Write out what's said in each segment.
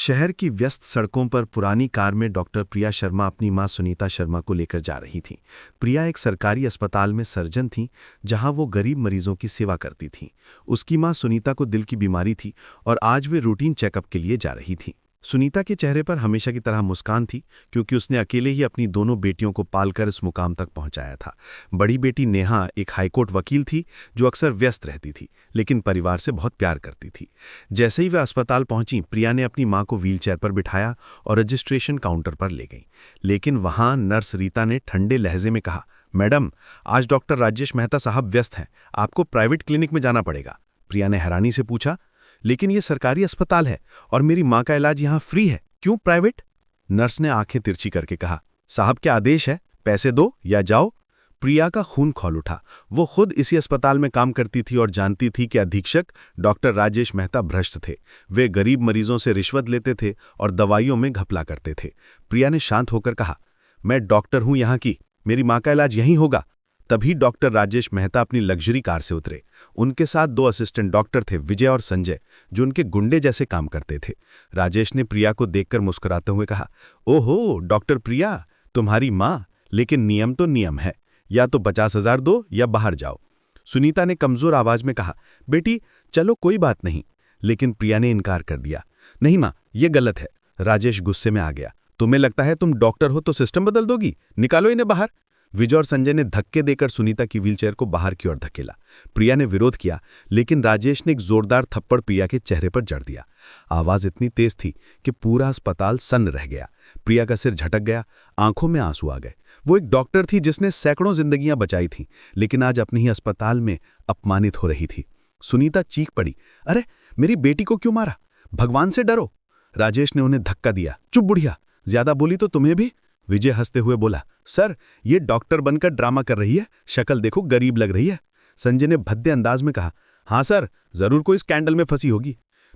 शहर की व्यस्त सड़कों पर पुरानी कार में डॉक्टर प्रिया शर्मा अपनी मां सुनीता शर्मा को लेकर जा रही थीं। प्रिया एक सरकारी अस्पताल में सर्जन थीं, जहां वो गरीब मरीजों की सेवा करती थीं। उसकी मां सुनीता को दिल की बीमारी थी और आज वे रूटीन चेकअप के लिए जा रही थीं। सुनीता के चेहरे पर हमेशा की तरह मुस्कान थी, क्योंकि उसने अकेले ही अपनी दोनों बेटियों को पालकर इस मुकाम तक पहुंचाया था। बड़ी बेटी नेहा एक हाईकोर्ट वकील थी, जो अक्सर व्यस्त रहती थी, लेकिन परिवार से बहुत प्यार करती थी। जैसे ही वे अस्पताल पहुंची, प्रिया ने अपनी मां को व्हीलचेयर पर बिठाया और रजिस्ट्रेशन काउंटर पर ले गई। लेकिन वहां नर्स रीता ने ठंडे लहजे में कहा, मैडम, आज डॉक्टर राजेश मेहता साहब व्यस्त हैं, आपको प्राइवेट क्लिनिक में जाना पड़ेगा। प्रिया ने हैरानी से पूछा, लेकिन ये सरकारी अस्पताल है और मेरी मां का इलाज यहां फ्री है, क्यों प्राइवेट? नर्स ने आंखें तिरछी करके कहा, साहब के आदेश है, पैसे दो या जाओ। प्रिया का खून खौल उठा। वो खुद इसी अस्पताल में काम करती थी और जानती थी कि अधीक्षक डॉक्टर राजेश मेहता भ्रष्ट थे। वे गरीब मरीजों से रिश्वत लेते थे और दवाइयों में घपला करते थे। प्रिया ने शांत होकर कहा, मैं डॉक्टर हूं यहाँ की, मेरी मां का इलाज यहीं होगा। तभी डॉक्टर राजेश मेहता अपनी लग्जरी कार से उतरे। उनके साथ 2 असिस्टेंट डॉक्टर थे, विजय और संजय, जो उनके गुंडे जैसे काम करते थे। राजेश ने प्रिया को देखकर मुस्कुराते हुए कहा, ओहो डॉक्टर प्रिया, तुम्हारी मां, लेकिन नियम तो नियम है, या तो 50,000 दो या बाहर जाओ। सुनीता ने कमजोर आवाज में कहा, बेटी चलो कोई बात नहीं। लेकिन प्रिया ने इनकार कर दिया। नहीं मां, ये गलत है। राजेश गुस्से में आ गया, तुम्हें लगता है तुम डॉक्टर हो तो सिस्टम बदल दोगी? निकालो इन्हें बाहर। विजय और संजय ने धक्के देकर सुनीता की व्हीलचेयर को बाहर की ओर धकेला। प्रिया ने विरोध किया, लेकिन राजेश ने एक जोरदार थप्पड़ प्रिया के चेहरे पर जड़ दिया। आवाज इतनी तेज थी कि पूरा अस्पताल सन्न रह गया। प्रिया का सिर झटक गया, आंखों में आंसू आ गए। वो एक डॉक्टर थी जिसने सैकड़ों जिंदगियां बचाई थीं, लेकिन आज अपने ही अस्पताल में अपमानित हो रही थी। सुनीता चीख पड़ी, अरे मेरी बेटी को क्यों मारा? भगवान से डरो। राजेश ने उन्हें धक्का दिया, चुप बुढ़िया, ज्यादा बोली तो तुम्हें भी। विजय हंसते हुए बोला, सर ये डॉक्टर बनकर ड्रामा कर रही है, शक्ल देखो गरीब लग रही है। संजय ने भद्दे अंदाज में कहा, हाँ सर, जरूर कोई स्कैंडल में फंसी होगी।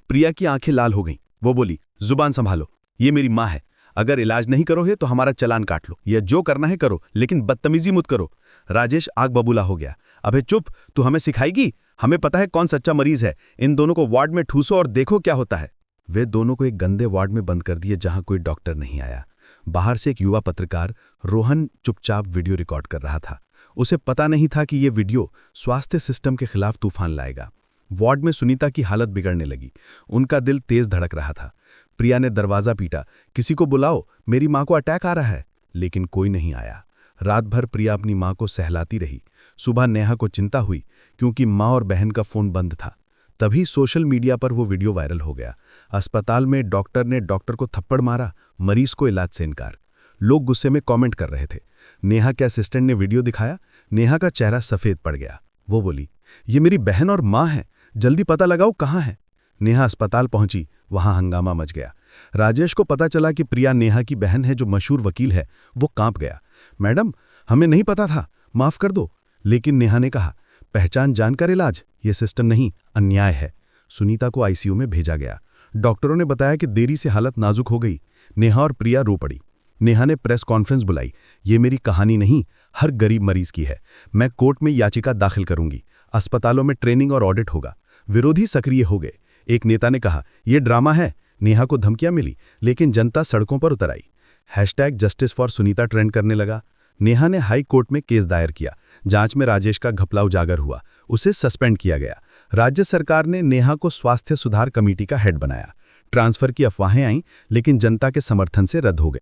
प्रिया की आंखें लाल हो गईं। वो बोली, जुबान संभालो, ये मेरी मां है, अगर इलाज नहीं करोगे तो हमारा चालान काट लो, या जो करना है करो, लेकिन बदतमीजी मत करो। राजेश आग बबूला हो गया, अबे चुप, तू हमें सिखाएगी? हमें पता है कौन सच्चा मरीज है। इन दोनों को वार्ड में ठूसो और देखो क्या होता है। वे दोनों को एक गंदे वार्ड में बंद कर दिए, जहां कोई डॉक्टर नहीं आया। बाहर से एक युवा पत्रकार रोहन चुपचाप वीडियो रिकॉर्ड कर रहा था। उसे पता नहीं था कि यह वीडियो स्वास्थ्य सिस्टम के खिलाफ तूफान लाएगा। वार्ड में सुनीता की हालत बिगड़ने लगी। उनका दिल तेज धड़क रहा था। प्रिया ने दरवाजा पीटा, किसी को बुलाओ, मेरी मां को अटैक आ रहा है। लेकिन कोई नहीं आया। रात भर प्रिया अपनी मां को सहलाती रही। सुबह नेहा को चिंता हुई, क्योंकि मां और बहन का फोन बंद था। तभी सोशल मीडिया पर वो वीडियो वायरल हो गया। अस्पताल में डॉक्टर ने डॉक्टर को थप्पड़ मारा, मरीज को इलाज से इनकार। लोग गुस्से में कमेंट कर रहे थे। नेहा के असिस्टेंट ने वीडियो दिखाया। नेहा का चेहरा सफेद पड़ गया। वो बोली, ये मेरी बहन और मां है, जल्दी पता लगाओ कहाँ है। नेहा अस्पताल पहुंची, वहां हंगामा मच गया। राजेश को पता चला कि प्रिया नेहा की बहन है, जो मशहूर वकील है। वो कांप गया, मैडम हमें नहीं पता था, माफ कर दो। लेकिन नेहा ने कहा, पहचान जानकर इलाज, ये सिस्टम नहीं, अन्याय है। सुनीता को आईसीयू में भेजा गया। डॉक्टरों ने बताया कि देरी से हालत नाजुक हो गई। नेहा और प्रिया रो पड़ी। नेहा ने प्रेस कॉन्फ्रेंस बुलाई, ये मेरी कहानी नहीं, हर गरीब मरीज की है। मैं कोर्ट में याचिका दाखिल करूंगी। अस्पतालों में ट्रेनिंग और ऑडिट होगा। विरोधी सक्रिय हो गए। एक नेता ने कहा, यह ड्रामा है। नेहा को धमकियां मिली, लेकिन जनता सड़कों पर उतर आई। #जस्टिस फॉर सुनीता ट्रेंड करने लगा। नेहा ने हाई कोर्ट में केस दायर किया। जांच में राजेश का घपला उजागर हुआ। उसे सस्पेंड किया गया। राज्य सरकार ने नेहा को स्वास्थ्य सुधार कमेटी का हेड बनाया। ट्रांसफर की अफवाहें आईं, लेकिन जनता के समर्थन से रद्द हो गए।